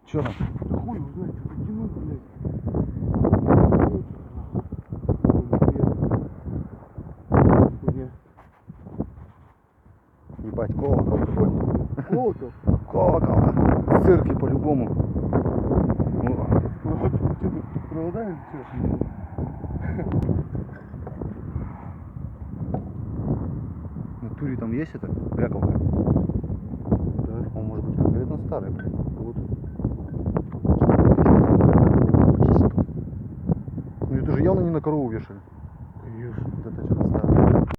Че там? Да хуй его знает, что потянул, блядь. Ебать, колокол какой. Колокол? Колокол, да. Цирки по-любому. Провода или что? В натуре там есть это? Бряковка? Да. Он может быть конкретно старый, блядь. Вот. Ну это же явно не на корову вешали.